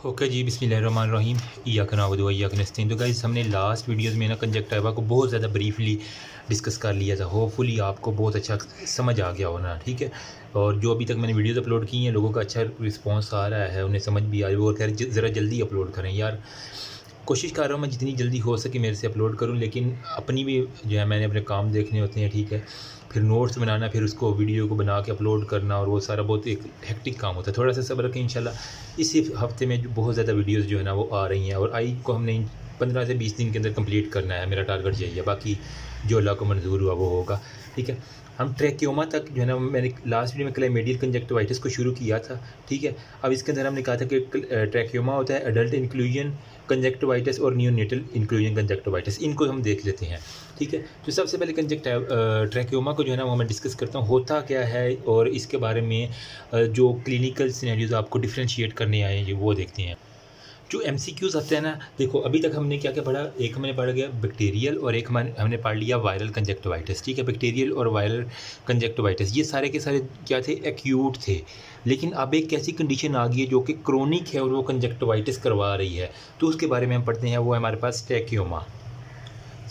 Okay जी, बिस्मिल्लाहिर्रहमानिर्रहीम। इय्याका नअबुदु व इय्याका नस्तईन। तो गाइस, हमने लास्ट वीडियोस में ना कंजक्टिवा को बहुत ज़्यादा ब्रीफली डिस्कस कर लिया था। होपफुली आपको बहुत अच्छा समझ आ गया होना, ठीक है। और जो अभी तक मैंने वीडियोस अपलोड की हैं, लोगों का अच्छा रिस्पांस आ रहा है, उन्हें समझ भी आ रही है। वो कह रहे ज़रा जल्दी अपलोड करें यार। कोशिश कर रहा हूँ मैं जितनी जल्दी हो सके मेरे से अपलोड करूँ, लेकिन अपनी भी जो है मैंने अपने काम देखने होते हैं, ठीक है। फिर नोट्स बनाना, फिर उसको वीडियो को बना के अपलोड करना, और वो सारा बहुत एक हेक्टिक काम होता है। थोड़ा सा सब्र रखें, इंशाल्लाह इसी हफ्ते में जो बहुत ज़्यादा वीडियोस जो है ना वो आ रही हैं, और आई को हमने 15 से 20 दिन के अंदर कंप्लीट करना है। मेरा टारगेट यही है, बाकी जो अल्लाह को मंजूर हुआ वो होगा, ठीक है। हम ट्रैकियोमा तक जो है ना, मैंने लास्ट वीडियो में क्लाइमेडियल कंजक्टिवाइटिस को शुरू किया था, ठीक है। अब इसके अंदर हमने कहा था कि ट्रैकियोमा होता है एडल्ट इंक्लूजन कंजक्टिवाइटिस और नियोनेटल इंक्लूजन कंजक्टिवाइटिस। इनको हम देख लेते हैं, ठीक है। तो सबसे पहले ट्रैकियोमा को जो है ना वो मैं डिस्कस करता हूँ, होता क्या है, और इसके बारे में जो क्लिनिकल सिनेरियोज आपको डिफ्रेंशिएट करने आए हैं वो देखते हैं। जो MCQs आते हैं ना, देखो अभी तक हमने क्या क्या पढ़ा। एक हमने पढ़ गया बैक्टीरियल, और एक हमने पढ़ लिया वायरल कंजक्टिवाइटिस, ठीक है। बैक्टीरियल और वायरल कंजक्टिवाइटिस ये सारे के सारे क्या थे, एक्यूट थे। लेकिन अब एक ऐसी कंडीशन आ गई है जो कि क्रोनिक है और वो कंजक्टिवाइटिस करवा रही है, तो उसके बारे में हम पढ़ते हैं। वो है हमारे पास ट्रैकियोमा,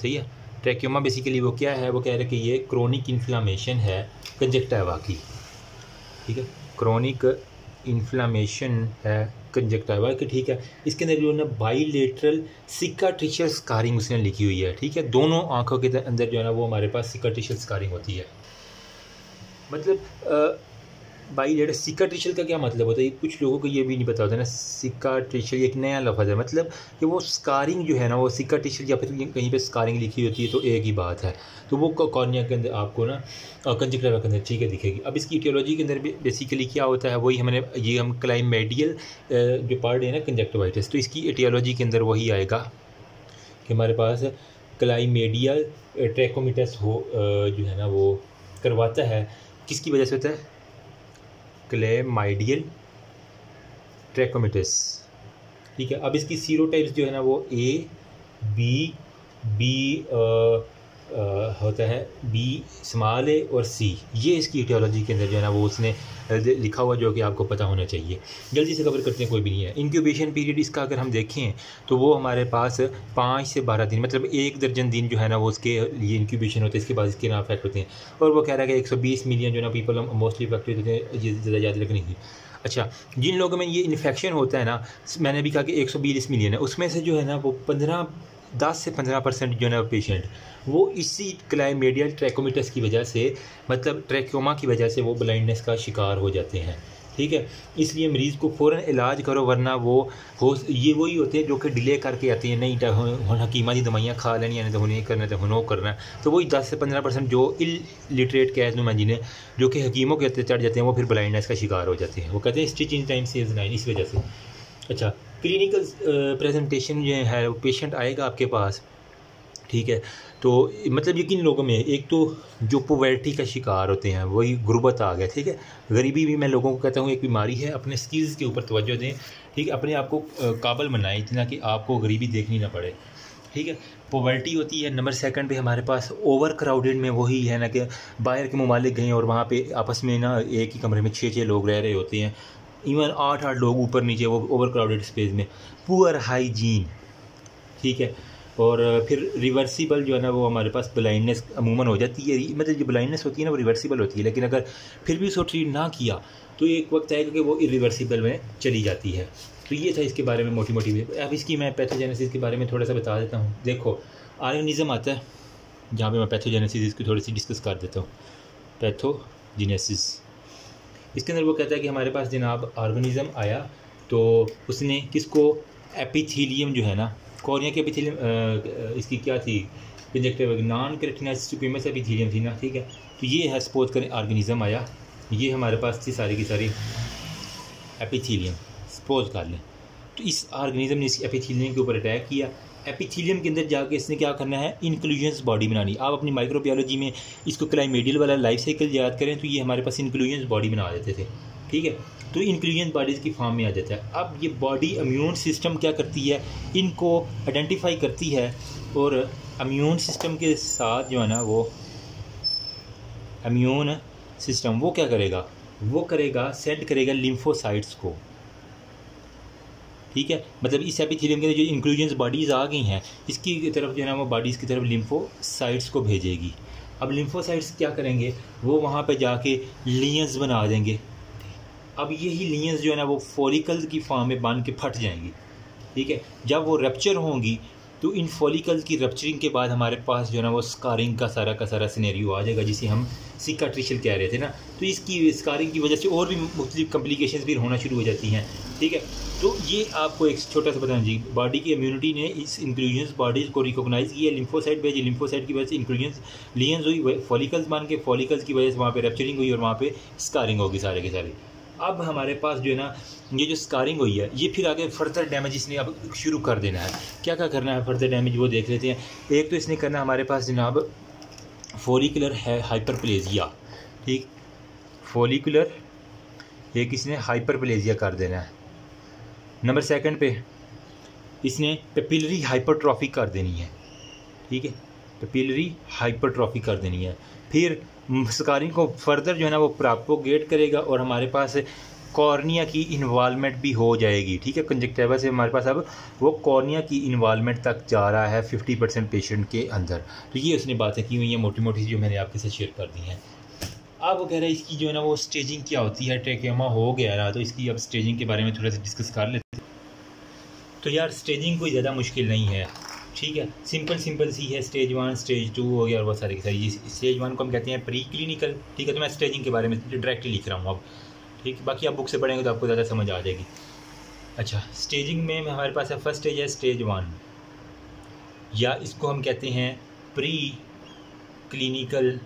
सही है। ट्रैकियोमा बेसिकली वो क्या है, वो कह रहे हैं कि ये क्रोनिक इन्फ्लामेशन है कंजक्टिवा की, ठीक है। क्रोनिक इन्फ्लामेशन है कंजक्टिवा की, ठीक है। इसके अंदर जो है ना बाइलेटरल सिकाट्रिशियल स्कारिंग उसने लिखी हुई है, ठीक है। दोनों आंखों के अंदर जो है ना वो हमारे पास सिकाट्रिशियल स्कारिंग होती है। मतलब बाइलेटरल सिकाट्रिशियल का क्या मतलब होता है, कुछ लोगों को ये भी नहीं पता होता है ना। सिकाट्रिशियल एक नया लफ्ज़ है, मतलब कि वो स्कारिंग जो है ना वो सिकाट्रिशियल या फिर कहीं पे स्कारिंग लिखी होती है तो एक ही बात है। तो वो कॉर्निया के अंदर आपको ना कंजक्टिवा के अंदर, ठीक है, दिखेगी। अब इसकी इटियोलॉजी के अंदर बेसिकली क्या होता है, वही हम क्लाइमेडियल जो पार्ट है ना कंजक्टिवाइटिस, तो इसकी इटियोलॉजी के अंदर वही आएगा कि हमारे पास क्लाइमेडियल ट्रैकोमिटस जो है ना वो करवाता है। किसकी वजह से होता है? क्लेमाइडियल ट्रैकोमिटस, ठीक है। अब इसकी सीरोटाइप्स जो है ना वो A, B होता है, B स्मॉल a और C। ये इसकी इटियोलॉजी के अंदर जो है ना वो उसने लिखा हुआ, जो कि आपको पता होना चाहिए। जल्दी से कवर करते हैं, कोई भी नहीं है। इंक्यूबेशन पीरियड इसका अगर हम देखें तो वो हमारे पास 5 से 12 दिन, मतलब 1 दर्जन दिन जो है ना वो उसके लिए इंक्यूबेशन होते हैं। इसके बाद इसके ना अफेक्ट होते हैं। और वो कह रहा है कि 120 मिलियन जो ना पीपल मोस्टली अफेक्टेड होते हैं, ये ज़्यादा याद रखने की। अच्छा, जिन लोगों में ये इन्फेक्शन होता है ना, मैंने भी कहा कि 120 मिलियन है, उसमें से जो है ना वो 10 से 15% जो है ना पेशेंट वो इसी क्लाइमेडियल ट्रैकोमिटस की वजह से, मतलब ट्रैकोमा की वजह से वो ब्लाइंडनेस का शिकार हो जाते हैं, ठीक है। इसलिए मरीज़ को फ़ौरन इलाज करो, वरना ये वही होते हैं जो कि डिले करके आते हैं। नहीं हकीमा की दवाइयाँ खा लेनी है, तो नहीं करना, तो हुनो करना। तो वही 10 से 15% जो इलिटरेट कह दूँ मैं जिन्हें, जो कि हकीमों के हत्थे चढ़ जाते हैं, वो फिर ब्लाइंडनेस का शिकार हो जाते हैं। वो कहते हैं स्टिच इन टाइम सेव्स 9, इस वजह से। अच्छा, क्लिनिकल प्रेजेंटेशन जो है पेशेंट आएगा आपके पास, ठीक है। तो मतलब यकीन लोगों में एक तो जो पॉवर्टी का शिकार होते हैं, वही गुर्बत आ गया, ठीक है। गरीबी भी मैं लोगों को कहता हूँ एक बीमारी है। अपने स्किल्स के ऊपर तवज्जो दें, ठीक है। अपने आप को काबिल बनाएं इतना कि आपको गरीबी देखनी ना पड़े, ठीक है। पॉवर्टी होती है। नंबर 2 पे हमारे पास ओवर क्राउडेड में वही है ना कि बाहर के ममालिक गए और वहाँ पे आपस में ना एक ही कमरे में 6-6 लोग रह रहे होते हैं, इवन 8-8 लोग ऊपर नीचे, वो ओवर क्राउडेड स्पेस में। पुअर हाइजीन, ठीक है। और फिर रिवर्सिबल जो है ना वो हमारे पास ब्लाइंडनेस अमूमन हो जाती है। मतलब जो ब्लाइंडनेस होती है ना वो रिवर्सिबल होती है, लेकिन अगर फिर भी उसको ट्रीट ना किया तो एक वक्त आएगा कि वो इरिवर्सिबल में चली जाती है। तो ये था इसके बारे में मोटी। अब इसकी मैं पैथोजेनेसिस के बारे में थोड़ा सा बता देता हूँ। देखो, ऑर्गेनिज्म आता है जहाँ पे मैं पैथोजेनेसिस इसकी थोड़ी सी डिस्कस कर देता हूँ। पैथोजेनेसिस, इसके अंदर वो कहता है कि हमारे पास जनाब ऑर्गेनिज्म आया, तो उसने किसको, एपिथेलियम जो है ना, कॉर्निया के एपिथेलियम, इसकी क्या थी, कंजक्टिवा नॉन केराटिनाइज्ड स्क्विमस एपिथेलियम थी ना, ठीक है। तो ये है, सपोज करें ऑर्गेनिज्म आया, ये हमारे पास थी सारी की सारी एपिथेलियम, सपोज कर लें। तो इस ऑर्गेनिज्म ने इस एपिथेलियम के ऊपर अटैक किया। एपिथेलियम के अंदर जाके इसने क्या करना है, इंक्लूजन्स बॉडी बनानी। आप अपनी माइक्रोबायोलॉजी में इसको क्लाइमेडियल वाला लाइफ साइकिल याद करें तो ये हमारे पास इंक्लूजन्स बॉडी बना देते थे, ठीक है। तो इंक्लूजन बॉडीज़ की फॉर्म में आ जाता है। अब ये बॉडी इम्यून सिस्टम क्या करती है, इनको आइडेंटिफाई करती है, और इम्यून सिस्टम के साथ जो है ना वो इम्यून सिस्टम वो क्या करेगा, वो करेगा, सेंड करेगा लिम्फोसाइट्स को, ठीक है, मतलब इस एपिथेलियम के अंदर जो इंक्लूजन्स बॉडीज़ आ गई हैं, इसकी तरफ जो है ना वो बॉडीज़ की तरफ लिम्फोसाइट्स को भेजेगी। अब लिम्फोसाइट्स क्या करेंगे, वो वहाँ पे जाके लियंस बना देंगे। अब यही लियंस जो है ना वो फॉलिकल्स की फॉर्म में बन के फट जाएंगी, ठीक है। जब वो रप्चर होंगी तो इन फॉलिकल्स की रप्चरिंग के बाद हमारे पास जो है ना वो स्कारिंग का सारा सिनेरियो आ जाएगा, जिसे हम सिकाट्रिशियल कह रहे थे ना। तो इसकी स्कारिंग की वजह से और भी मुख्तलिफ कम्प्लिकेशंस भी होना शुरू हो जाती हैं, ठीक है। तो ये आपको एक छोटा सा बताना जी, बॉडी की इम्यूनिटी ने इस इंक्लूजन्स बॉडीज़ को रिकॉग्नाइज़ किया, लिम्फोसाइट भेजी, लिम्फोसाइट की वजह से इंक्लूजन्स लियंस हुई, फॉलिकल्स बन के, फॉलिकल्स की वजह से वहाँ पे रप्चरिंग हुई और वहाँ पे स्कारिंग होगी सारे के सारे। अब हमारे पास जो है ना ये जो स्कारिंग हुई है, ये फिर आगे फर्दर डैमेज इसने अब शुरू कर देना है। क्या क्या करना है फर्दर डैमेज, वो देख लेते हैं। एक तो इसने करना है हमारे पास जनाब फॉलिकुलर हाइपरप्लेजिया, ठीक, फॉलिकुलर एक इसने हाइपरप्लेजिया कर देना है। नंबर सेकंड पे इसने पेपिलरी हाइपरट्रॉफी कर देनी है, ठीक है, पेपिलरी हाइपरट्रॉफी कर देनी है। फिर स्कारिंग को फर्दर जो है ना वो प्रोपोगेट करेगा और हमारे पास कॉर्निया की इन्वॉल्वमेंट भी हो जाएगी, ठीक है। कंजक्टिवा से हमारे पास अब वो कॉर्निया की इन्वॉल्वमेंट तक जा रहा है 50% पेशेंट के अंदर। तो ये उसने बातें की हुई हैं मोटी मोटी जो मैंने आपके साथ शेयर कर दी हैं। अब वो कह रहा है इसकी जो है ना वो स्टेजिंग क्या होती है, ट्रेकियोमा हो गया ना, तो इसकी अब स्टेजिंग के बारे में थोड़ा सा डिस्कस कर लेते हैं। तो यार स्टेजिंग कोई ज़्यादा मुश्किल नहीं है, ठीक है, सिंपल सी है। स्टेज 1 स्टेज 2 हो गया और बहुत सारी की सारी। स्टेज 1 को हम कहते हैं प्री क्लिनिकल, ठीक है। तो मैं स्टेजिंग के बारे में डायरेक्टली लिख रहा हूँ अब, ठीक। बाकी आप बुक से पढ़ेंगे तो आपको ज़्यादा समझ आ जाएगी। अच्छा, स्टेजिंग में हमारे पास है फर्स्ट स्टेज है स्टेज 1, या इसको हम कहते हैं प्री क्लिनिकल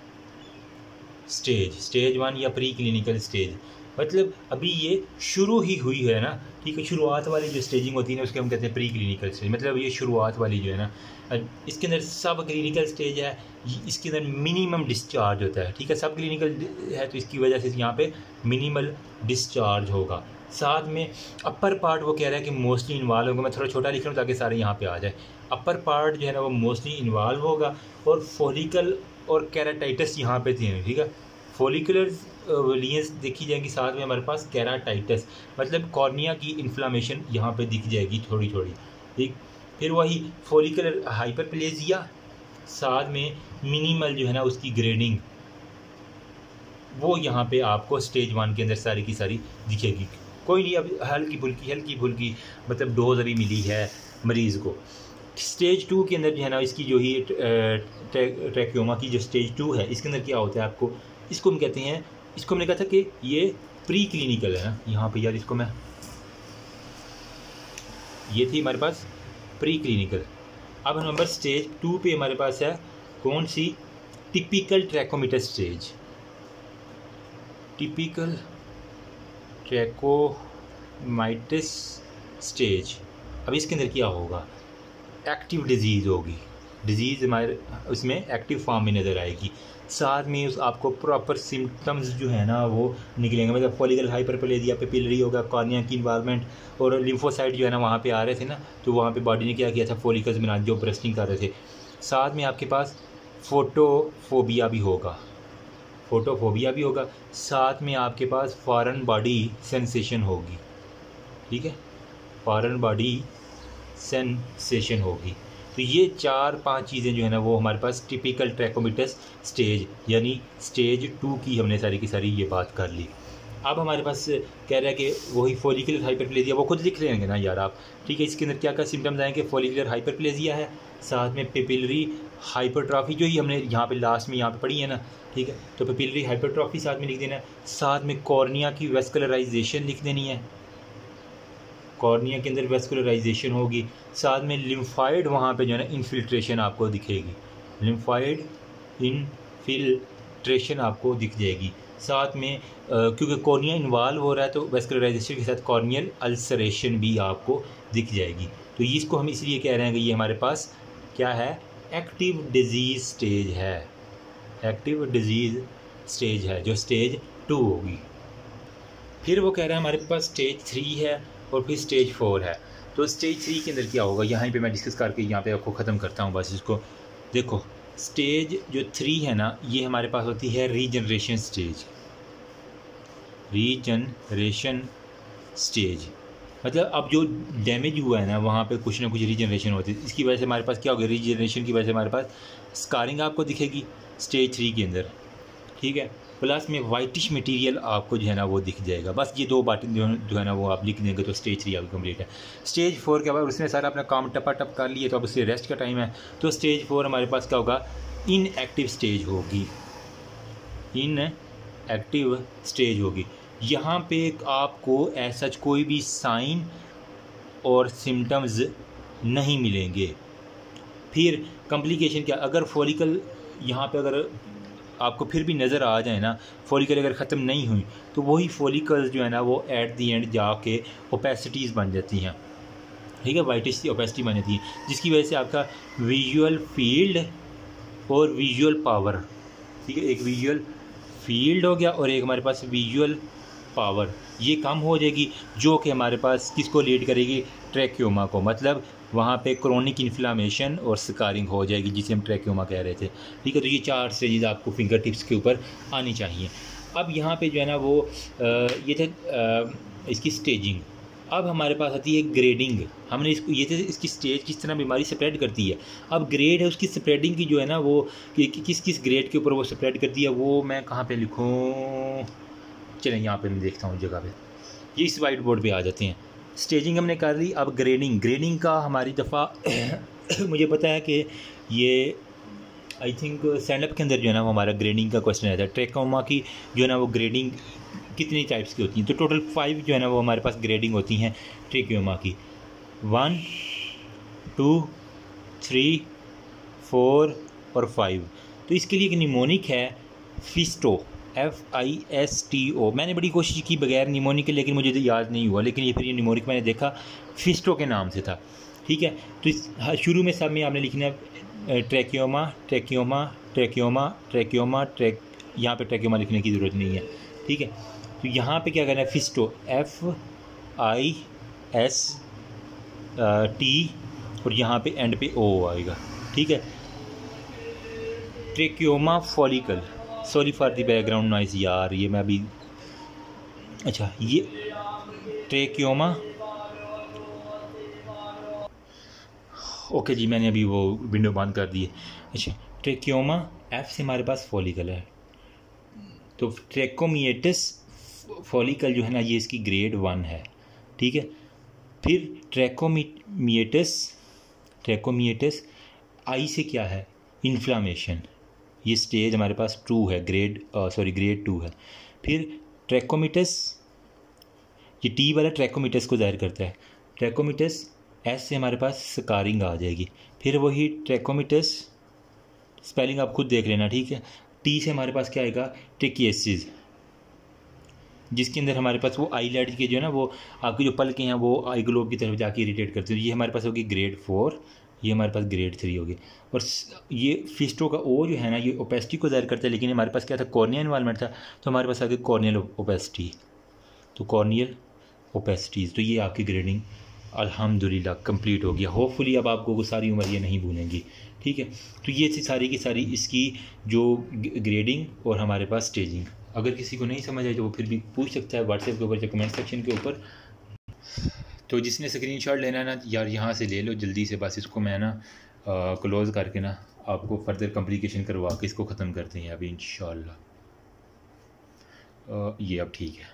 स्टेज, स्टेज 1 या प्री क्लिनिकल स्टेज। मतलब अभी ये शुरू ही हुई है ना, ठीक है। शुरुआत वाली जो स्टेजिंग होती है ना उसके हम कहते हैं प्री क्लिनिकल स्टेज, मतलब ये शुरुआत वाली जो है ना। इसके अंदर सब क्लिनिकल स्टेज है, इसके अंदर मिनिमम डिस्चार्ज होता है, ठीक है। सब क्लिनिकल है तो इसकी वजह से यहाँ पे मिनिमल डिस्चार्ज होगा। साथ में अपर पार्ट वो कह रहा है कि मोस्टली इन्वॉल्व होगा। मैं थोड़ा छोटा लिख रहा हूँ ताकि सारे यहाँ पे आ जाए। अपर पार्ट जो है ना वो मोस्टली इन्वॉल्व होगा और फॉलिकल और कैराटाइटिस यहाँ पे थे, ठीक है। फॉलिकुलर लियंस देखी जाएगी, साथ में हमारे पास कैराटाइटिस मतलब कॉर्निया की इन्फ्लामेशन यहाँ पे दिख जाएगी थोड़ी थोड़ी, ठीक। फिर वही फॉलिकुलर हाइपरप्लेजिया, साथ में मिनिमल जो है ना उसकी ग्रेडिंग, वो यहाँ पे आपको स्टेज 1 के अंदर सारी की सारी दिखेगी। कोई नहीं, अब हल्की फुल्की मतलब डोज अभी मिली है मरीज़ को। स्टेज 2 के अंदर जो है ना इसकी जो ही ट्रैकियोमा की जो स्टेज 2 है, इसके अंदर क्या होता है आपको, इसको हम कहते हैं, इसको हमने कहा था कि ये प्री क्लिनिकल है ना। यहाँ पे यार इसको मैं, ये थी हमारे पास प्री क्लिनिकल। अब नंबर स्टेज 2 पे हमारे पास है कौन सी, typical trachomatous stage, typical trachomatis stage. अब इसके अंदर क्या होगा, एक्टिव डिजीज़ होगी, डिजीज़ हमारे उसमें एक्टिव फॉर्म में नज़र आएगी। साथ में उस आपको प्रॉपर सिम्टम्स जो है ना वो निकलेंगे, मतलब फॉलिकल हाइपरप्लेजिया, पेपिलरी होगा, कॉर्निया की इन्वॉल्वमेंट और लिम्फोसाइट जो है ना वहाँ पे आ रहे थे ना, तो वहाँ पे बॉडी ने क्या किया था, फॉलिकल्स बना जो ब्रस्टिंग कर रहे थे। साथ में आपके पास फोटोफोबिया भी होगा, साथ में आपके पास फॉरेन बॉडी सेंसेशन होगी, ठीक है, फॉरेन बॉडी सेंसेशन होगी। तो ये 4-5 चीज़ें जो है ना वो हमारे पास टिपिकल ट्रैकोमिटस स्टेज यानी स्टेज 2 की हमने सारी की सारी ये बात कर ली। अब हमारे पास कह रहा है कि वही फॉलिकुलर हाइपरप्लेजिया, वो खुद लिख लेंगे ना यार आप, ठीक है। इसके अंदर क्या क्या सिम्टम्स आएंगे, फॉलिकुलर हाइपरप्लेजिया है, साथ में पेपिलरी हाइपरट्रॉफी जो ही हमने यहाँ पे लास्ट में यहाँ पे पढ़ी है ना, ठीक है। तो पेपिलरी हाइपरट्रॉफी साथ में लिख देना है, साथ में कॉर्निया की वेस्कुलराइजेशन लिख देनी है, कॉर्निया के अंदर वेस्कुलराइजेशन होगी। साथ में लिम्फाइड वहाँ पे जो है ना इन्फिल्ट्रेशन आपको दिखेगी, लिम्फाइड इन्फिल्ट्रेशन आपको दिख जाएगी। साथ में क्योंकि कॉर्निया इन्वॉल्व हो रहा है तो वेस्कुलराइजेशन के साथ कॉर्नियल अल्सरेशन भी आपको दिख जाएगी। तो इसको हम इसलिए कह रहे हैं कि ये हमारे पास क्या है, एक्टिव डिजीज़ स्टेज है, एक्टिव डिजीज़ स्टेज है जो स्टेज 2 होगी। फिर वो कह रहा है हमारे पास स्टेज 3 है और फिर स्टेज 4 है। तो स्टेज 3 के अंदर क्या होगा, यहाँ पे मैं डिस्कस करके यहाँ पे आपको ख़त्म करता हूँ बस इसको। देखो स्टेज जो 3 है ना, ये हमारे पास होती है रीजनरेशन स्टेज, रीजनरेशन स्टेज मतलब अब जो डैमेज हुआ है ना वहाँ पे कुछ ना कुछ रीजनरेशन होती है। इसकी वजह से हमारे पास क्या होगा, रीजनरेशन की वजह से हमारे पास स्कारिंग आपको दिखेगी स्टेज 3 के अंदर, ठीक है। प्लस में वाइटिश मटेरियल आपको जो है ना वो दिख जाएगा। बस ये 2 बातें जो है ना वो आप लिख देंगे तो स्टेज 3 आपकी कंप्लीट है। स्टेज 4 के बाद उसने सारा अपना काम टपा टप कर लिया तो अब उससे रेस्ट का टाइम है। तो स्टेज 4 हमारे पास क्या होगा, इनएक्टिव स्टेज होगी, इनएक्टिव स्टेज होगी। यहाँ पे आपको ऐसा कोई भी साइन और सिम्टम्स नहीं मिलेंगे। फिर कॉम्प्लिकेशन क्या, अगर फॉलिकल यहाँ पे अगर आपको फिर भी नज़र आ जाए ना, फॉलिकल अगर ख़त्म नहीं हुई तो वही फॉलिकल्स जो है ना वो एट दी एंड जाके ओपेसिटीज़ बन जाती हैं, ठीक है, वाइटिश सी ओपेसिटी बन जाती है, जिसकी वजह से आपका विजुअल फील्ड और विजुअल पावर, ठीक है, एक विजुअल फील्ड हो गया और एक हमारे पास विजुअल पावर, ये कम हो जाएगी, जो कि हमारे पास किसको लीड करेगी, ट्रैकियोमा को। मतलब वहाँ पे क्रोनिक इन्फ्लामेशन और स्कारिंग हो जाएगी, जिसे हम ट्रैकियोमा कह रहे थे, ठीक है। तो ये 4 स्टेजेस आपको फिंगर टिप्स के ऊपर आनी चाहिए। अब यहाँ पे जो है ना वो ये थे इसकी स्टेजिंग। अब हमारे पास आती है ग्रेडिंग। हमने इसको ये थे इसकी स्टेज किस तरह बीमारी स्प्रेड करती है। अब ग्रेड है उसकी स्प्रेडिंग की जो है ना वो किस किस ग्रेड के ऊपर वो स्प्रेड करती है, वो मैं कहाँ पे लिखूँ, चलें यहाँ पे मैं देखता हूँ जगह पे, ये इस वाइट बोर्ड पे आ जाते हैं। स्टेजिंग हमने कर ली। अब ग्रेडिंग का हमारी दफ़ा मुझे पता है कि ये आई थिंक स्टैंड अप के अंदर जो है ना वो हमारा ग्रेडिंग का क्वेश्चन आता है। ट्रैकोमा की जो है ना वो ग्रेडिंग कितनी टाइप्स की होती हैं, तो टोटल 5 जो है ना वो हमारे पास ग्रेडिंग होती हैं ट्रैकोमा की, 1, 2, 3, 4 और 5। तो इसके लिए एक निमोनिक है फिस्टो, FISTO। मैंने बड़ी कोशिश की बगैर निमोनिक के, लेकिन मुझे तो याद नहीं हुआ, लेकिन ये फिर ये निमोनिक मैंने देखा फिस्टो के नाम से था, ठीक है। तो शुरू में सब में आपने लिखना है ट्रैकियोमा ट्रैकियोमा ट्रैकियोमा ट्रैकियोमा यहाँ पे ट्रैकियोमा लिखने की ज़रूरत नहीं है, ठीक है। तो यहाँ पे क्या करना है, फिस्टो FIST और यहाँ पे एंड पे O आएगा, ठीक है। Trachoma follicle, sorry for the background noise यार, ये मैं अभी, अच्छा ये ट्रैकियोमा, ओके जी, मैंने अभी वो विंडो बंद कर दी है। अच्छा, ट्रैकियोमा F से हमारे पास फॉलिकल है, तो ट्रैकोमिएटस फॉलिकल जो है ना ये इसकी ग्रेड 1 है, ठीक है। फिर ट्रैकोमिएटस I से क्या है, इन्फ्लामेशन, ये स्टेज हमारे पास 2 है, ग्रेड 2 है। फिर ट्रैकोमिटस, ये T वाला ट्रैकोमिटस को ज़ाहिर करता है। ट्रैकोमिटस S से हमारे पास स्कारिंग आ जाएगी। फिर वही ट्रैकोमिटस, स्पेलिंग आप खुद देख लेना, ठीक है। T से हमारे पास क्या आएगा, ट्रिकिएसिस, जिसके अंदर हमारे पास वो आईलेड के जो है ना वो आपकी जो पलकें हैं वो आई ग्लोब की तरफ जाके इरिटेट करते हैं। ये हमारे पास होगी ग्रेड 4, ये हमारे पास ग्रेड 3 होगी। और ये फिस्टो का O जो है ना ये ओपेसिटी को ज़ाहिर करता है, लेकिन हमारे पास क्या था, कॉर्निया इन्वॉल्वमेंट था, तो हमारे पास आगे कॉर्नियल ओपेसिटी, तो कॉर्नियल ओपेसिटीज़। तो ये आपकी ग्रेडिंग अल्हम्दुलिल्लाह कंप्लीट हो गया। होपफुली अब आपको सारी उम्र ये नहीं भूलेंगी, ठीक है। तो ये थी सारी की सारी इसकी जो ग्रेडिंग और हमारे पास स्टेजिंग। अगर किसी को नहीं समझ आए तो वो फिर भी पूछ सकता है व्हाट्सएप के ऊपर या कमेंट सेक्शन के ऊपर। तो जिसने स्क्रीनशॉट लेना है ना यार यहाँ से ले लो जल्दी से, बस इसको मैं ना क्लोज़ करके ना आपको फर्दर कॉम्प्लिकेशन करवा के इसको ख़त्म करते हैं अभी इंशाल्लाह। ये अब ठीक है,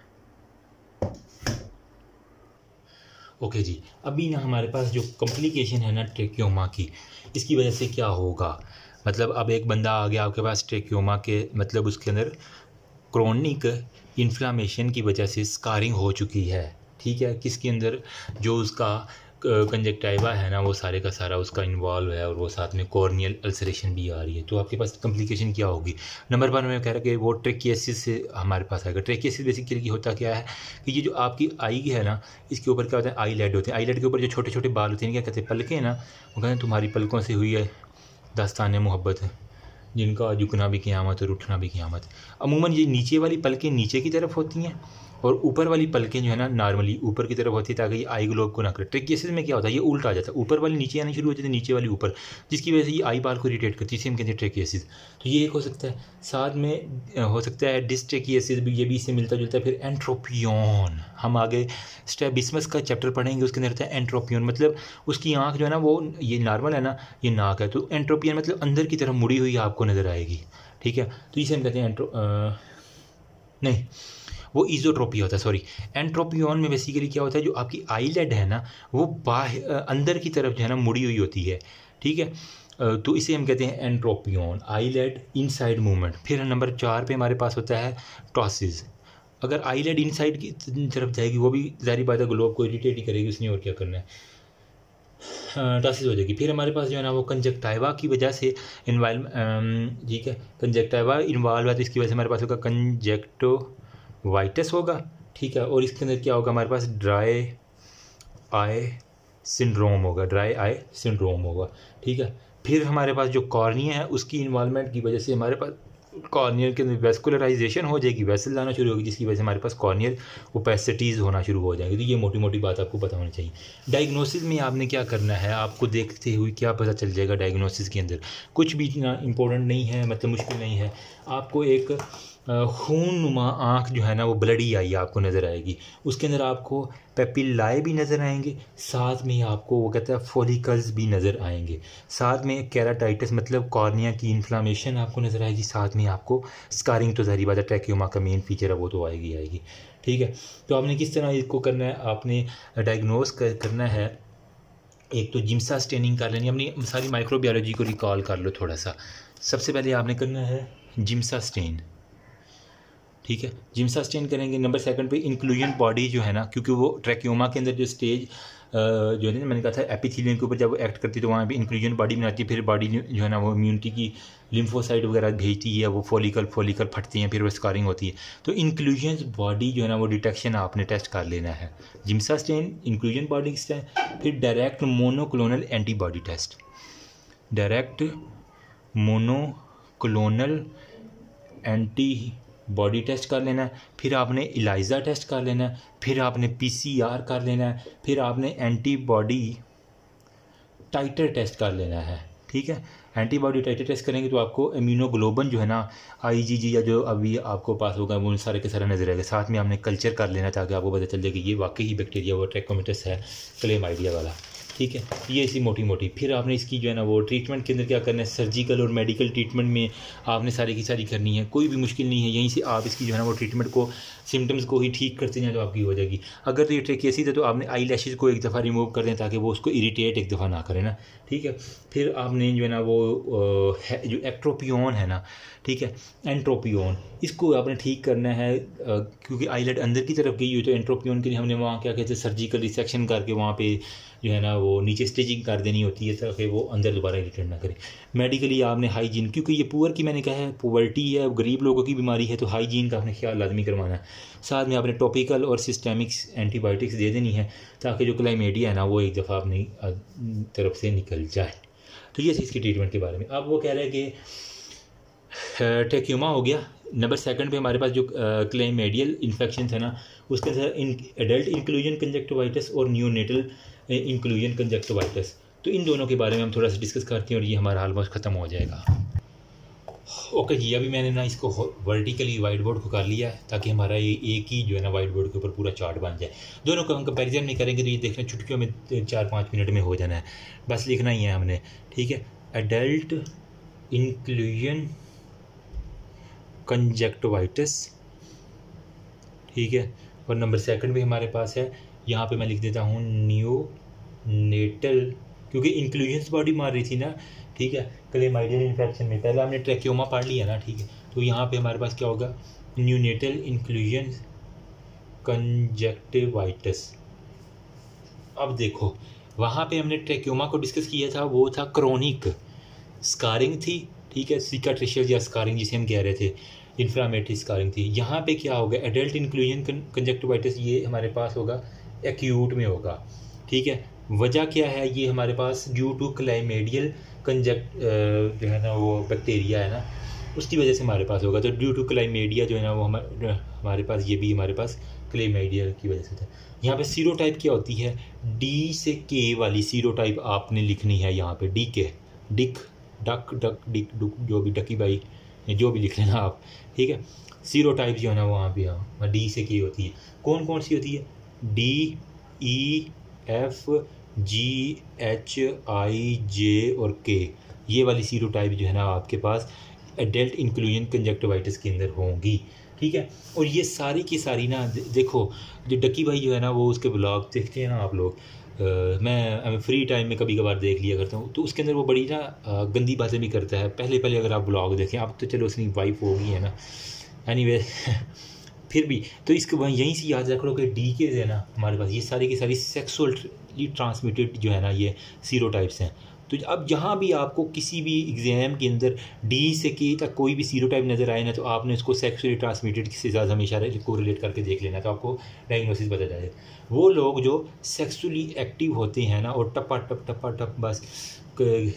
ओके जी। अभी ना हमारे पास जो कॉम्प्लिकेशन है ना ट्रैकियोमा की, इसकी वजह से क्या होगा, मतलब अब एक बंदा आ गया आपके पास ट्रैकियोमा के, मतलब उसके अंदर क्रोनिक इन्फ्लामेशन की वजह से स्कारिंग हो चुकी है, ठीक है। किसके अंदर, जो उसका कंजक्टिवा है ना वो सारे का सारा उसका इन्वॉल्व है और वो साथ में कॉर्नियल अल्सरेशन भी आ रही है। तो आपके पास कॉम्प्लिकेशन क्या होगी, नंबर 1 में कह रहा कि वो ट्रैकिएसिस से हमारे पास आएगा। ट्रैकिएसिस बेसिकली होता क्या है कि ये जो आपकी आई है ना इसके ऊपर क्या होता है, आई लेड होते हैं। आई लेड के ऊपर जो छोटे छोटे बाल होते हैं क्या कहते हैं, पलकें ना, वो कहते हैं तुम्हारी पलकों से हुई है दास्तान मोहब्बत है, जिनका झुकना भी क़यामत और उठना भी क़यामत। अमूमन ये नीचे वाली पलकें नीचे की तरफ होती हैं और ऊपर वाली पलकें जो है ना नॉर्मली ऊपर की तरफ होती है ताकि ये आई ग्लोब को ना करे। ट्रेकियसिस में क्या होता है, ये उल्टा आ जाता है, ऊपर वाली नीचे आनी शुरू हो जाती है, नीचे वाली ऊपर, जिसकी वजह से ये आई बाल को इरिटेट करती है, इसे हम कहते हैं ट्रेकियसिस। तो ये एक हो सकता है। साथ में हो सकता है डिस्ट्रेकियसिस भी, ये भी इससे मिलता जुलता है। फिर एंट्रोपियन, हम आगे स्ट्रैबिस्मस का चैप्टर पढ़ेंगे, उसके अंदर रहता है एंट्रोपियन, मतलब उसकी आँख जो है ना वो ये नॉर्मल है ना, ये नाक है, तो एंट्रोपियन मतलब अंदर की तरफ मुड़ी हुई आपको नज़र आएगी, ठीक है। तो इसे हम कहते हैं नहीं, वो ईज़ोट्रोपिया होता है, सॉरी। एंट्रोपियन में बेसिकली क्या होता है, जो आपकी आईलेड है ना वो बाहर अंदर की तरफ जो है ना मुड़ी हुई होती है, ठीक है। तो इसे हम कहते हैं एंट्रोपियन, आईलेड इनसाइड मूवमेंट। फिर नंबर 4 पे हमारे पास होता है टॉसिस। अगर आईलेड इनसाइड की तरफ जाएगी, वो भी ज़ाहिर बात है ग्लोब को इरिटेट ही करेगी, उसने और क्या करना है, टॉसिस हो जाएगी। फिर हमारे पास जो है ना वो कंजक्टाइवा की वजह से ठीक है, कंजक्टाइवा इन्वॉल्व है, तो इसकी वजह से हमारे पास होगा कंजक्टिवाइटिस होगा, ठीक है। और इसके अंदर क्या होगा, हमारे पास ड्राई आई सिंड्रोम होगा, ड्राई आई सिंड्रोम होगा, ठीक है। फिर हमारे पास जो कॉर्निया है उसकी इन्वॉल्वमेंट की वजह से हमारे पास कॉर्नियल के अंदर वेस्कुलराइजेशन हो जाएगी, वेसल लाना शुरू होगी, जिसकी वजह से हमारे पास कॉर्नियल ओपेसिटीज़ होना शुरू हो जाएंगी। तो ये मोटी मोटी बात आपको पता होनी चाहिए। डायग्नोसिस में आपने क्या करना है, आपको देखते हुए क्या पता चल जाएगा डायग्नोसिस के अंदर, कुछ भी इतना इंपॉर्टेंट नहीं है, मतलब मुश्किल नहीं है। आपको एक खूननुमा आँख जो है ना वो ब्लडी आई आपको नज़र आएगी, उसके अंदर आपको पेपिलाई भी नज़र आएंगे, साथ में आपको वो कहता है फॉलिकल्स भी नज़र आएंगे, साथ में केराटाइटिस मतलब कॉर्निया की इन्फ्लामेशन आपको नज़र आएगी, साथ में आपको स्कारिंग, तो ज़ाहिर बात है ट्रैकियोमा का मेन फीचर है वो तो आएगी, ठीक है। तो आपने किस तरह इसको करना है, आपने डायग्नोस करना है। एक तो जिम्सा स्टेनिंग कर लेनी, अपनी सारी माइक्रोबायोलॉजी को रिकॉल कर लो थोड़ा सा। सबसे पहले आपने करना है जिम्सा स्टेन, ठीक है। जिम्सा स्टेन करेंगे। नंबर 2 पे इंक्लूजन बॉडी जो है ना, क्योंकि वो ट्रैकियोमा के अंदर जो स्टेज जो है ना मैंने कहा था एपिथेलियम के ऊपर जब वो एक्ट करती है तो वहाँ पे इंक्लूजन बॉडी बनाती है, फिर बॉडी जो है ना वो इम्यूनिटी की लिम्फोसाइट वगैरह भेजती है, वो फॉलिकल फटती हैं, फिर वो स्कारिंग होती है। तो इंक्लूजन बॉडी जो है ना वो डिटेक्शन आपने टेस्ट कर लेना है, Giemsa stain, inclusion body stain. फिर direct monoclonal antibody test, direct monoclonal anti body test कर लेना है। फिर आपने इलाइजा टेस्ट कर लेना है, फिर आपने PCR कर लेना है, फिर आपने एंटीबॉडी टाइटर टेस्ट कर लेना है, ठीक है। एंटीबॉडी टाइटर टेस्ट करेंगे तो आपको इम्यूनोग्लोबुलिन जो है ना IgG या जो अभी आपको पास होगा वो सारे के सारा नजर आएगा। साथ में आपने कल्चर कर लेना ताकि आपको पता चल जाए कि ये वाकई ही बैक्टीरिया वो ट्रैकोमाटिस है, क्लेमाइडिया वाला, ठीक है। ये इसी मोटी फिर आपने इसकी जो है ना वो ट्रीटमेंट के अंदर क्या करना है, सर्जिकल और मेडिकल ट्रीटमेंट में आपने सारी की सारी करनी है, कोई भी मुश्किल नहीं है। यहीं से आप इसकी जो है ना वो ट्रीटमेंट को, सिम्टम्स को ही ठीक करते जाएं तो आपकी हो जाएगी। अगर तो ये ट्रेकियसिस है तो आपने आई लैशेज़ को एक दफ़ा रिमूव कर दें ताकि वो उसको इरिटेट एक दफ़ा ना करें ना, ठीक है। फिर आपने जो है ना वो जो एक्ट्रोपियन है ना, ठीक है, एंट्रोपियन, इसको आपने ठीक करना है क्योंकि आईलेट अंदर की तरफ गई हुई, तो एंट्रोपियन के लिए हमने वहाँ क्या कहते हैं सर्जिकल रिसेक्शन करके वहाँ पे जो है ना वो नीचे स्टिचिंग कर देनी होती है ताकि वो अंदर दोबारा रिटर्न ना करे। मेडिकली आपने हाइजीन, क्योंकि ये पुअर की मैंने कहा है पॉवर्टी है, गरीब लोगों की बीमारी है, तो हाइजीन का आपने ख्याल लाजमी करवाना है। साथ में आपने टॉपिकल और सिस्टेमिक्स एंटीबायोटिक्स दे देनी है ताकि जो क्लाइमेडिया है ना वो एक दफ़ा अपनी तरफ से निकल जाए। तो ये इसकी ट्रीटमेंट के बारे में। अब वो कह रहे हैं कि ट्रैकियोमा हो गया। नंबर 2 पे हमारे पास जो क्लेमाइडियल इन्फेक्शन है ना उसके अंदर एडल्ट इंक्लूजन कंजक्टिवाइटिस और न्यूनेटल इंक्लूजन कंजक्टिवाइटिस, तो इन दोनों के बारे में हम थोड़ा सा डिस्कस करते हैं और ये हमारा ऑलमोस्ट ख़त्म हो जाएगा। ओके जी, अभी मैंने ना इसको वर्टिकली वाइट बोर्ड को कर लिया है ताकि हमारा ये एक ही जो है ना वाइट बोर्ड के ऊपर पूरा चार्ट बन जाए। दोनों का हम कंपेरिजन नहीं करेंगे तो ये देखना चुटकियों में 4-5 मिनट में हो जाना है, बस लिखना ही है हमने, ठीक है। एडल्ट इंक्लूजन कंजक्टिवाइटिस, ठीक है। और नंबर 2 भी हमारे पास है, यहाँ पे मैं लिख देता हूँ न्यूनेटल, क्योंकि इंक्लूजन्स बॉडी मार रही थी ना, ठीक है, क्लेमाइडियल इन्फेक्शन में। पहले हमने ट्रैकियोमा पढ़ लिया ना, ठीक है, तो यहाँ पे हमारे पास क्या होगा, न्यूनेटल इंक्लूजन कंजक्टिवाइटिस। अब देखो वहाँ पे हमने ट्रैकियोमा को डिस्कस किया था, वो था क्रोनिक स्कारिंग थी, ठीक है, सिकाट्रिशियल या स्कारिंग जिसे हम कह रहे थे, इन्फ्लामेटरी स्कारिंग थी। यहाँ पे क्या होगा, एडल्ट इंक्लूजन कंजक्टिवाइटिस, ये हमारे पास होगा एक्यूट में होगा, ठीक है। वजह क्या है, ये हमारे पास ड्यू टू क्लाइमेडियल जो है ना वो बैक्टीरिया है ना उसकी वजह से हमारे पास होगा। तो ड्यू टू क्लाइमेडिया जो है ना वो हमारे पास, ये भी हमारे पास क्लेमाइडिया की वजह से होता है। यहाँ पे सीरोटाइप क्या होती है, डी से के वाली सीरोटाइप आपने लिखनी है यहाँ पे, डी के, डिक, डक, डक, डिक, डुक, जो भी डकी बाई, जो भी लिख लेना आप, ठीक है। सीरोटाइप जो है ना वहाँ पे हाँ डी से के होती है। कौन कौन सी होती है, डी, ई, एफ, जी, एच, आई, जे और के, ये वाली सीरोटाइप जो है ना आपके पास एडल्ट इंक्लूजन कंजक्टिवाइटिस के अंदर होंगी, ठीक है। और ये सारी की सारी ना देखो, जो डकी भाई जो है ना वो उसके ब्लॉग देखते हैं ना आप लोग, मैं फ्री टाइम में कभी कभार देख लिया करता हूँ, तो उसके अंदर वो बड़ी ना गंदी बातें भी करता है। पहले अगर आप ब्लॉग देखें, अब तो चलो उसकी वाइफ हो गई है ना, एनीवे फिर भी तो इसको वहीं यहीं से याद रख लो कि डी के है ना हमारे पास, ये सारी की सारी सेक्सुअली ट्रांसमिटेड जो है ना ये सीरोटाइप्स हैं। तो अब जहाँ भी आपको किसी भी एग्ज़ाम के अंदर डी से के तक कोई भी सीरोटाइप नज़र आए ना, तो आपने उसको सेक्सुअली ट्रांसमिटेड के साथ हमेशा कोरिलेट करके देख लेना, तो आपको डायग्नोसिस पता जाए। वो लोग जो सेक्सुअली एक्टिव होते हैं ना और टपा टप बस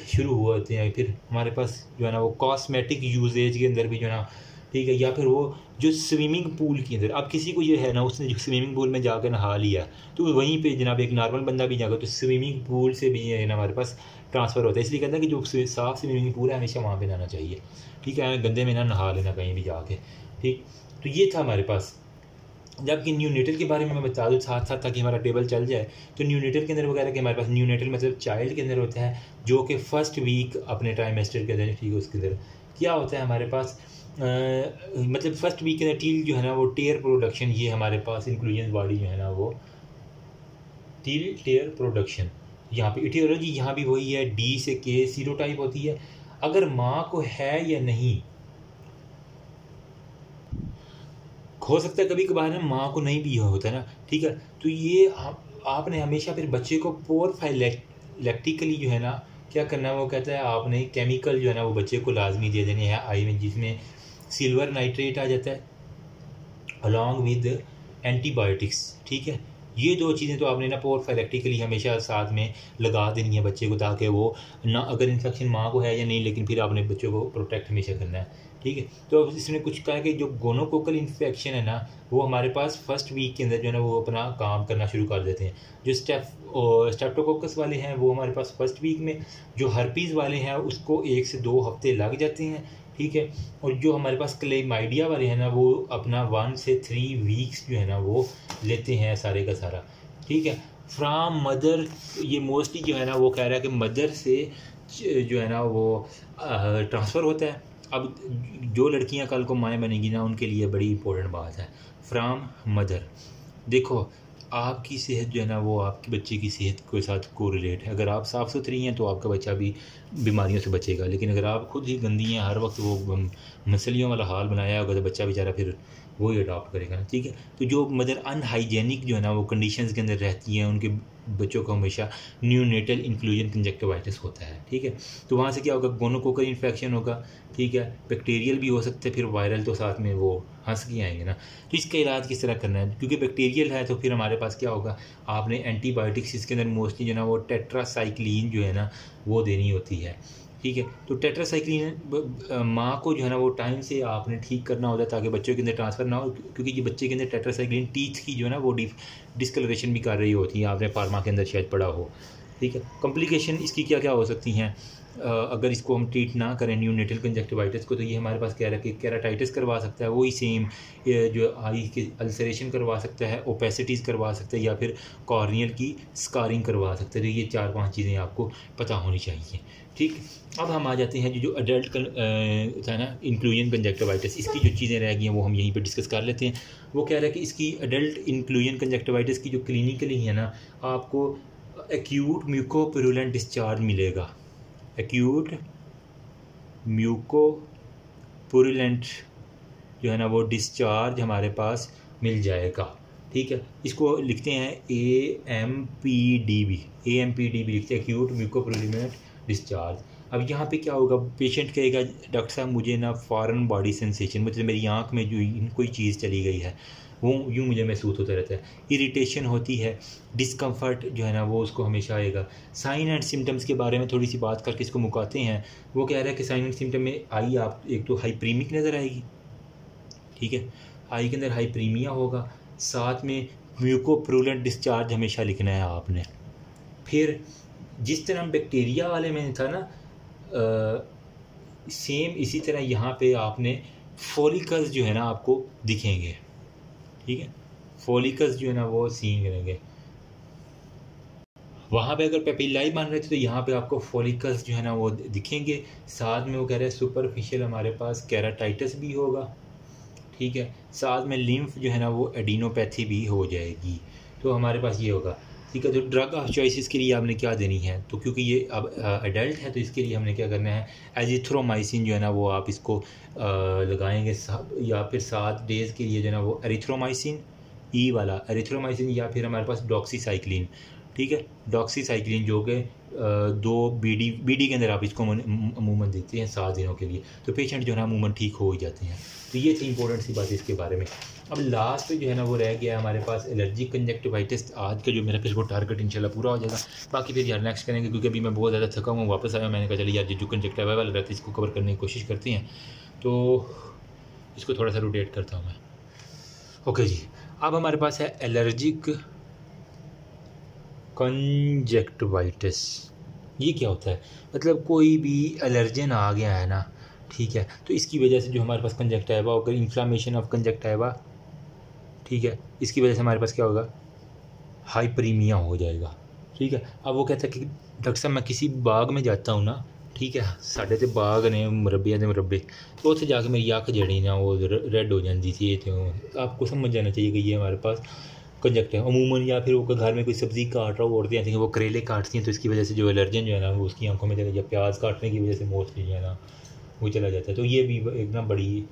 शुरू होते हैं, फिर हमारे पास जो है ना वो कॉस्मेटिक यूजेज के अंदर भी जो है ना, ठीक है, या फिर वो जो स्विमिंग पूल के अंदर, अब किसी को ये है ना उसने जो स्विमिंग पूल में जाकर नहा लिया, तो वहीं पे जनाब एक नॉर्मल बंदा भी जाकर तो स्विमिंग पूल से भी है ना हमारे पास ट्रांसफ़र होता है। इसलिए कहता है कि जो साफ़ स्विमिंग पूल है हमेशा वहाँ पे नहाना चाहिए, ठीक है, गंदे में ना नहा लेना कहीं भी जाके, ठीक। तो ये था हमारे पास। जबकि न्यूनेटल के बारे में मैं बता दूँ साथ साथ, ताकि हमारा टेबल चल जाए, तो न्यूनेटल के अंदर वगैरह के हमारे पास न्यूनेटल मतलब चाइल्ड के अंदर होता है, जो कि फर्स्ट वीक अपने ट्राइमेस्टर के अंदर, ठीक है, उसके अंदर क्या होता है हमारे पास, मतलब फर्स्ट वीक के अंदर टील जो है ना वो टेयर प्रोडक्शन, ये हमारे पास इंक्लूजन बॉडी जो है ना वो टील टेयर प्रोडक्शन, यहाँ पे इटियोलॉजी यहाँ भी वही है, डी से के सीरोटाइप होती है। अगर माँ को है या नहीं, हो सकता है कभी कभार ना माँ को नहीं भी होता है ना, ठीक है, तो ये आपने हमेशा फिर बच्चे को प्रोफाइलैक्टिकली जो है ना क्या करना है, वो कहता है आपने केमिकल जो है ना वो बच्चे को लाजमी दे देने हैं आई में, जिसमें सिल्वर नाइट्रेट आ जाता है अलॉन्ग विद एंटीबायोटिक्स, ठीक है। ये दो चीज़ें तो आपने ना प्रोफाइलैक्टिकली हमेशा साथ में लगा देनी है बच्चे को, ताकि वो ना, अगर इन्फेक्शन माँ को है या नहीं, लेकिन फिर आपने बच्चों को प्रोटेक्ट हमेशा करना है, ठीक है। तो इसने कुछ कहा कि जो गोनोकोकल इन्फेक्शन है ना वो हमारे पास फर्स्ट वीक के अंदर जो है ना वो अपना काम करना शुरू कर देते हैं। जो स्ट्रेप्टोकोकस वाले हैं वो हमारे पास फर्स्ट वीक में, जो हर्पीज़ वाले हैं उसको 1 से 2 हफ्ते लग जाते हैं, ठीक है। और जो हमारे पास क्लेमाइडिया वाले हैं ना वो अपना 1 से 3 वीक्स जो है ना वो लेते हैं सारे का सारा, ठीक है। फ्राम मदर, ये मोस्टली जो है ना वो कह रहा है कि मदर से जो है ना वो ट्रांसफ़र होता है। अब जो लड़कियां कल को माएँ बनेंगी ना उनके लिए बड़ी इंपॉर्टेंट बात है, फ्राम मदर। देखो आपकी सेहत जो है ना वो आपके बच्चे की सेहत के साथ कोरिलेट है। अगर आप साफ़ सुथरी हैं तो आपका बच्चा भी बीमारियों से बचेगा, लेकिन अगर आप खुद ही गंदी हैं, हर वक्त वो मसलियों वाला हाल बनाया होगा, तो बच्चा बेचारा फिर वही अडॉप्ट करेगा ना, ठीक है। तो जो मदर अनहाइजेनिक जो है ना वो कंडीशंस के अंदर रहती हैं, उनके बच्चों को हमेशा न्यूनेटल इंक्लूजन कंजक्टिवाइटिस होता है, ठीक है। तो वहाँ से क्या होगा, गोनोकोकल इन्फेक्शन होगा, ठीक है, बैक्टीरियल भी हो सकते हैं, फिर वायरल तो साथ में वो हंस के आएंगे ना। तो इसका इलाज किस तरह करना है, क्योंकि बैक्टीरियल है तो फिर हमारे पास क्या होगा, आपने एंटीबायोटिक्स इसके अंदर मोस्टली जो है ना वो टेट्रासाइक्लिन जो है ना वो देनी होती है, ठीक है। तो टेट्रासाइक्लिन माँ को जो है ना वो टाइम से आपने ठीक करना होता है, ताकि बच्चों के अंदर ट्रांसफ़र ना हो, क्योंकि ये बच्चे के अंदर टेट्रासाइक्लिन टीथ की जो है ना वो डिस्कलरेशन भी कर रही होती है, आपने फार्मा के अंदर शायद पढ़ा हो, ठीक है। कॉम्प्लिकेशन इसकी क्या क्या हो सकती हैं अगर इसको हम ट्रीट ना करें न्यूनेटल कंजक्टिवाइटिस को, तो ये हमारे पास कह रहा है कि केराटाइटिस करवा सकता है, वही सेम जो आई के अल्सरेशन करवा सकता है, ओपेसिटीज़ करवा सकता है, या फिर कॉर्नियल की स्कारिंग करवा सकता है। तो ये 4-5 चीज़ें आपको पता होनी चाहिए, ठीक। अब हम आ जाते हैं जो अडल्ट था ना इंक्लूजन कंजक्टिवाइटिस, इसकी जो चीज़ें रह गई हैं वो हम यहीं पे डिस्कस कर लेते हैं। वो कह रहा है कि इसकी अडल्ट इंक्लूजन कंजक्टिवाइटिस की जो क्लिनिकली है ना, आपको एक्यूट म्यूकोपुरुलेंट डिस्चार्ज मिलेगा, एक्यूट म्यूकोपुरुलेंट जो है ना वो डिस्चार्ज हमारे पास मिल जाएगा, ठीक है। इसको लिखते हैं AMPDB लिखते हैं, एक्यूट म्यूकोपुरुलेंट डिस्चार्ज। अब यहाँ पे क्या होगा, पेशेंट कहेगा डॉक्टर साहब मुझे ना फॉरेन बॉडी सेंसेशन, मतलब मेरी आँख में जो कोई चीज़ चली गई है वो यूँ मुझे महसूस होता रहता है, इरिटेशन होती है, डिस्कम्फर्ट जो है ना वो उसको हमेशा आएगा। साइन एंड सिम्टम्स के बारे में थोड़ी सी बात करके इसको मुकाते हैं। वो कह रहा है कि साइन एंड सिम्टम में आप एक तो हाइप्रीमिक नज़र आएगी, ठीक है, आई के अंदर हाइप्रीमिया होगा, साथ में म्यूकोप्रूलेंट डिस्चार्ज हमेशा लिखना है आपने। फिर जिस तरह बैक्टीरिया वाले में था ना, सेम इसी तरह यहाँ पे आपने फॉलिकल्स जो है ना आपको दिखेंगे, ठीक है। फॉलिकल्स जो है ना वो सीन करेंगे। वहाँ पे अगर पेपिलाई बन रहे थे तो यहाँ पे आपको फॉलिकल्स जो है ना वो दिखेंगे। साथ में वो कह रहे हैं सुपरफिशियल हमारे पास केराटाइटिस भी होगा, ठीक है। साथ में लिम्फ जो है ना वो एडिनोपैथी भी हो जाएगी। तो हमारे पास ये होगा, ठीक है। तो ड्रग ऑफ चॉइस के लिए आपने क्या देनी है, तो क्योंकि ये अब एडल्ट है तो इसके लिए हमने क्या करना है, एजिथ्रोमाइसिन जो है ना वो आप इसको लगाएंगे, या फिर 7 डेज़ के लिए जो है ना वो एरिथ्रोमाइसिन ई वाला एरिथ्रोमाइसिन, या फिर हमारे पास डॉक्सीसाइक्लिन, ठीक है। डॉक्सीसाइक्लिन जो कि 2 बीडी के अंदर आप इसको अमूमन देते हैं 7 दिनों के लिए, तो पेशेंट जो है ना अमूमन ठीक हो ही जाते हैं। तो ये थी इंपॉर्टेंट सी बात इसके बारे में। अब लास्ट पे जो है ना वो रह गया हमारे पास एलर्जिक कंजक्टिवाइटिस। आज का जो मेरा फिर वो टारगेट इंशाल्लाह पूरा हो जाएगा। बाकी फिर यार नेक्स्ट करेंगे, क्योंकि अभी मैं बहुत ज़्यादा थका हूँ, वापस आया, मैंने कहा चलिए यार जो कंजक्टिवा वाला रहता है इसको कवर करने की कोशिश करते हैं। तो इसको थोड़ा सा रोटेट करता हूँ मैं। ओके जी, अब हमारे पास है एलर्जिक कंजक्टिवाइटिस। ये क्या होता है, मतलब कोई भी एलर्जन आ गया है ना, ठीक है, तो इसकी वजह से जो हमारे पास कंजक्टिवा होगा, इन्फ्लामेशन ऑफ कंजक्टिवा, ठीक है, इसकी वजह से हमारे पास क्या होगा, हाइपरीमिया हो जाएगा, ठीक है। अब वो कहता है कि डॉक्टर साहब मैं किसी बाग में जाता हूँ ना, ठीक है, साढ़े तो बाग ने मुरब्बे के मुरब्बे, तो उत्थे जाके मेरी अख जड़ी ना वो रेड हो जाती थी। तो आपको समझ जाना चाहिए कि ये हमारे पास कंजक्टिवा अमूमन, या फिर वो घर में कोई सब्ज़ी काट रहा हो, औरतें आती हैं वो करेले काटती हैं, तो इसकी वजह से जो एलर्जन जो है ना वो उसकी आंखों में चला, या प्याज काटने की वजह से मोस्टली जो है ना वो चला जाता है। तो ये भी एक ना बड़ी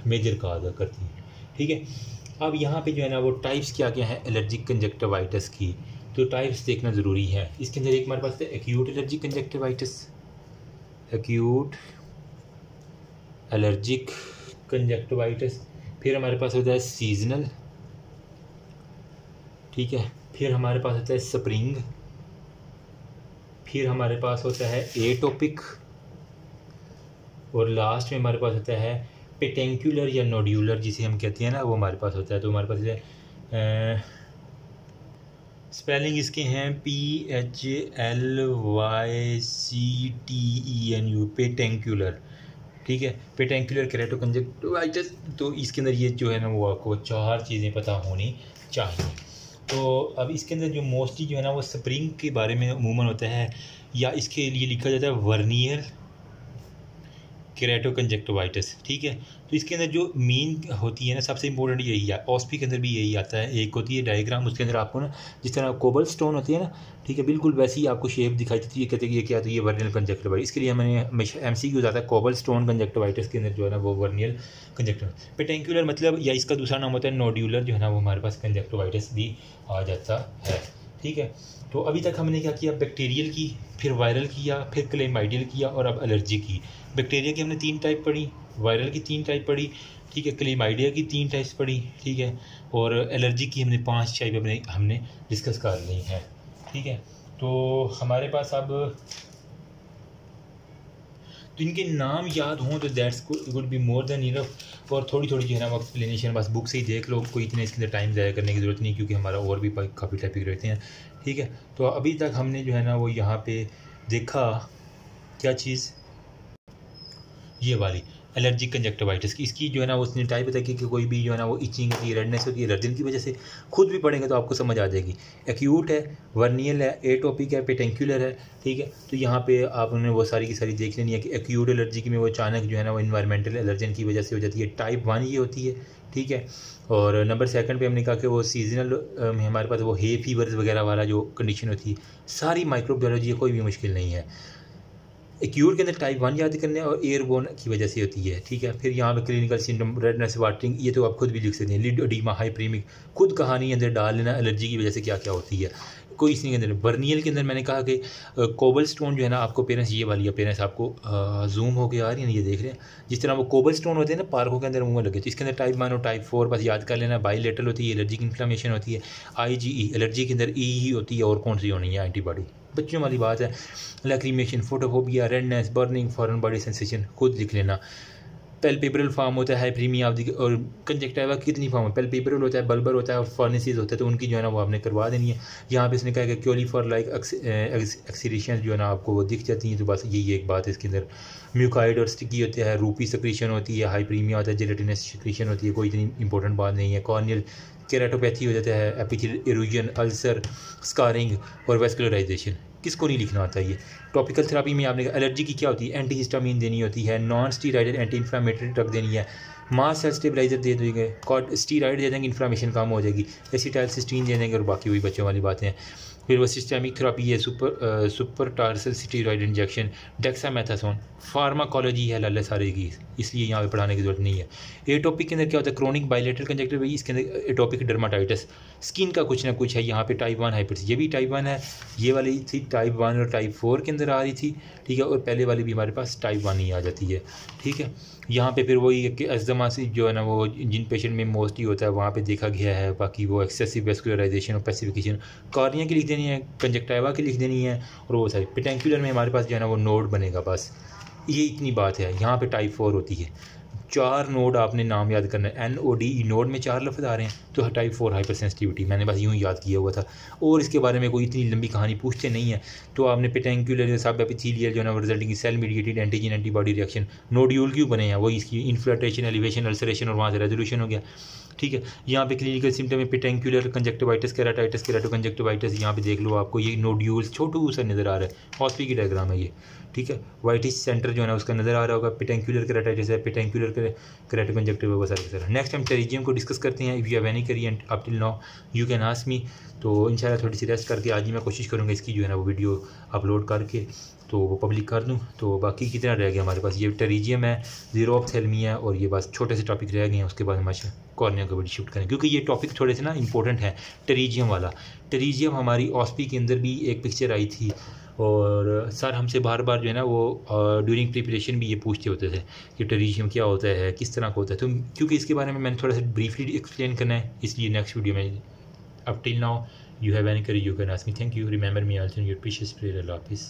मेजर काज करती है, ठीक है। अब यहाँ पे जो है ना वो टाइप्स क्या क्या है एलर्जिक कंजक्टिवाइटिस की, तो टाइप्स देखना ज़रूरी है। इसके अंदर एक हमारे पास है acute allergic conjunctivitis, acute allergic conjunctivitis. फिर हमारे पास होता है सीजनल, ठीक है। फिर हमारे पास होता है स्प्रिंग। फिर हमारे पास होता है एटोपिक, और लास्ट में हमारे पास होता है पेटेंकुलर या नोड्यूलर जिसे हम कहते हैं ना, वो हमारे पास होता है। तो हमारे पास है स्पेलिंग इसके हैं PHLYCTENU, पेटेंकुलर, ठीक है, पेटेंकुलर केराटोकंजक्टिवाइटिस। तो इसके अंदर ये जो है ना वो आपको 4 चीज़ें पता होनी चाहिए। तो अब इसके अंदर जो मोस्टली जो है ना वो स्प्रिंग के बारे में अमूमन होता है, या इसके लिए लिखा जाता है वर्नियर केराटोकंजक्टिवाइटिस, ठीक है। तो इसके अंदर जो मीन होती है ना, सबसे इंपॉर्टेंट यही है, ऑस्पी के अंदर भी यही आता है। एक होती है डायग्राम, उसके अंदर आपको ना जिस तरह कोबल स्टोन होती है ना, ठीक है, बिल्कुल वैसी ही आपको शेप दिखाई देती है। कहते हैं कि ये क्या, तो ये वर्नियल कंजक्टिवाइटिस। इसके लिए मैंने हमेशा MCQ आता है कोबल स्टोन कंजक्टिवाइटिस के अंदर जो है ना वो वर्नियल कंजक्टिवाइटिस। पेटेंकुलर मतलब, या इसका दूसरा नाम होता है नोड्यूलर, जो है ना वो हमारे पास कंजक्टिवाइटिस भी आ जाता है, ठीक है। तो अभी तक हमने क्या किया, बैक्टीरियल की, फिर वायरल किया, फिर क्लेमाइडियल किया, और अब एलर्जी की। बैक्टीरिया की हमने 3 टाइप पढ़ी, वायरल की 3 टाइप पढ़ी, ठीक है, क्लेमाइडिया की 3 टाइप्स पढ़ी, ठीक है, और एलर्जी की हमने 5 टाइप हमने डिस्कस कर ली हैं, ठीक है। तो हमारे पास अब तो इनके नाम याद हों तो that's good be more than enough. और थोड़ी थोड़ी जो है ना वो एक्सप्लेनेशन बस बुक से ही देख लो, कोई इतने इसके अंदर टाइम ज़ाया करने की ज़रूरत नहीं, क्योंकि हमारा और भी काफ़ी टॉपिक रहते हैं, ठीक है। तो अभी तक हमने जो है ना वो यहाँ पे देखा क्या चीज़, ये वाली एलर्जिक कंजक्टिवाइटिस की। इसकी जो है ना उसने टाइप बताई कि कोई भी जो है ना वो इचिंग होती है, रेडनेस होती है, एलर्जन की वजह से। खुद भी पढ़ेंगे तो आपको समझ आ जाएगी। एक्यूट है, वर्नियल है, एटोपिक है, पेटेंकुलर है, ठीक है। तो यहाँ पे आपने वो सारी की सारी देख लेनी है कि एक्यूट एलर्जी में वो अचानक जो है ना वो इन्वायरमेंटल एलर्जन की वजह से हो जाती है, टाइप 1 ये होती है, ठीक है। और नंबर 2 पे हमने कहा कि वो सीजनल में हमारे पास वो हे फीवर्स वगैरह वाला जो कंडीशन होती है, सारी माइक्रोबायोलॉजी है, कोई भी मुश्किल नहीं है। एक्यूट के अंदर टाइप 1 याद करना है, और एयरबोर्न की वजह से होती है, ठीक है। फिर यहाँ पे क्लिनिकल सिम्टम रेडनेस, वाटरिंग, ये तो आप खुद भी लिख सकते हैं, लिड एडिमा, हाइपरीमिक, खुद कहानी अंदर डाल लेना एलर्जी की वजह से क्या क्या होती है, कोई इसके अंदर। वर्नियल के अंदर मैंने कहा कि कोबल स्टोन जो है ना, आपको पेरेंट्स ये वाली पेरेंट्स आपको जूम होकर आ रही है ना, ये देख रहे हैं, जिस तरह वो कोबल स्टोन होते हैं ना पार्कों के अंदर मुँह लगे, तो इसके अंदर टाइप 1 और टाइप 4 बस याद कर लेना। बाईलेटरल होती है, एलर्जिक इन्फ्लेमेशन होती है। IgE एलर्जी के अंदर ई ही होती है, और कौन सी होनी है, एंटीबॉडी, बच्चों वाली बात है। Lacrimation, photophobia, redness, burning, foreign body sensation, खुद लिख लेना। पेल्पेब्रल फॉर्म होता है हाइपरीमिया ऑफ द, और कंजक्टिवा कितनी फॉर्म है, पेल्पेब्रल होता है, बल्बर होता है और फॉर्निसिस होता है, तो उनकी जो है ना वो आपने करवा देनी है। यहाँ पे इसने कहा कि क्योलीफॉर लाइक एक्सीरेशन जो है ना आपको वो दिख जाती हैं, तो बस यही एक बात है इसके अंदर। म्यूकाइड और स्टिकी होते हैं, रूपी सेक्रेशन होती है, हाइपरीमिया होता है, जेलेटिनस सेक्रेशन होती है, कोई इतनी इंपॉर्टेंट बात नहीं है। कॉर्नियल केराटोपैथी हो जाता है, एपिथेलियल इरोजन, अल्सर, स्कारिंग और वेस्कुलराइजेशन। किसको नहीं लिखना आता ये। टॉपिकल थेरापी में आपने एलर्जी की क्या होती है, एंटी हिस्टामिन देनी होती है, non steroidal anti inflammatory drug देनी है, मास सेल स्टेबलाइजर दे देंगे, स्टीराइड दे देंगे, इन्फ्लामेशन कम हो जाएगी, एसिटाइलसिस्टीन दे देंगे और बाकी वही बच्चों वाली बातें हैं। फिर वो सिस्टेमिक थेरापी है, super tarsal steroid injection, dexamethasone, pharmacology है लाल सारे की, इसलिए यहाँ पे पढ़ाने की जरूरत नहीं है। एटोपिक के अंदर क्या होता है, क्रोनिक बायलेटरल कंजक्टिविटिस, इसके अंदर एटोपिक डर्माटाइटिस, स्किन का कुछ ना कुछ है। यहाँ पे टाइप 1 हाइपरटेंशन, ये भी टाइप 1 है, ये वाली थी टाइप 1 और टाइप 4 के अंदर आ रही थी, ठीक है, और पहले वाली भी हमारे पास टाइप 1 ही आ जाती है, ठीक है। यहाँ पे फिर वही कि अस्थमा से जो है ना वो जिन पेशेंट में मोस्टली होता है वहाँ पे देखा गया है, बाकी वो एक्सेसिव वेस्कुलराइजेशन और पैसिफिकेशन, कॉर्निया की लिख देनी है, कंजक्टिवा की लिख देनी है, और वो सारी पेटेंकुलर में हमारे पास जो है ना वो नोड बनेगा, बस ये इतनी बात है। यहाँ पे टाइप 4 होती है, 4 नोड आपने नाम याद करना है, NODE नोड में 4 लफ्ज़ आ रहे हैं, तो टाइप 4 हाइपर सेंसिटिविटी मैंने बस यूँ याद किया हुआ था, और इसके बारे में कोई इतनी लंबी कहानी पूछते नहीं है। तो आपने पेटेंकुलर सब एपिथेलियल जो है ना resulting cell mediated antigen antibody reaction, nodule क्यों बने हैं, वही इसकी इन्फ्लेटेशन, एलिवेशन, अल्सरेशन और वहाँ से रेजोल्यूशन हो गया, ठीक है। यहाँ पे क्लिनिकल सिम्टम है पेटेंकुलर कंजक्टिवाइटिस, केराटाइटिस, केराटोकंजक्टिवाइटिस, यहाँ पे देख लो आपको ये नोड्यूल्स छोटू सा नज़र आ रहा है, हॉस्पी की डायग्राम है ये, ठीक है। वाइटिस सेंटर जो है ना उसका नज़र आ रहा होगा, पेटेंकुलर केराटाइटिस है, पेटेंकुलर केराटोकंजक्टिवा वो सारा। नेक्स्ट हम टेरिजियम को डिस्कस करते हैं। If you have any query and up till now you can ask मी। तो इंशाल्लाह थोड़ी सी रेस्ट करके आज ही मैं कोशिश करूँगा इसकी जो है ना वो वीडियो अपलोड करके तो वो पब्लिक कर दूँ। तो बाकी कितना रह गया हमारे पास, ये टेरिजियम है, ज़ीरोऑप्थेल्मी है, और ये बस छोटे से टॉपिक रह गए हैं, उसके बाद हम कॉर्निया को वीडियो शूट करें, क्योंकि ये टॉपिक थोड़े से ना इंपॉर्टेंट है। टेरिजियम वाला, टेरिजियम हमारी ऑस्पी के अंदर भी एक पिक्चर आई थी, और सर हमसे बार बार जो है ना वो ड्यूरिंग प्रिपरेशन भी ये पूछते होते थे कि टेरिजियम क्या होता है, किस तरह का होता है। तो क्योंकि इसके बारे में मैंने थोड़ा सा ब्रीफली एक्सप्लेन करना है, इसलिए नेक्स्ट वीडियो में। Up till now you have any query you can ask me. Thank you, remember me also your precious prayer. अल्लाह हाफिज़।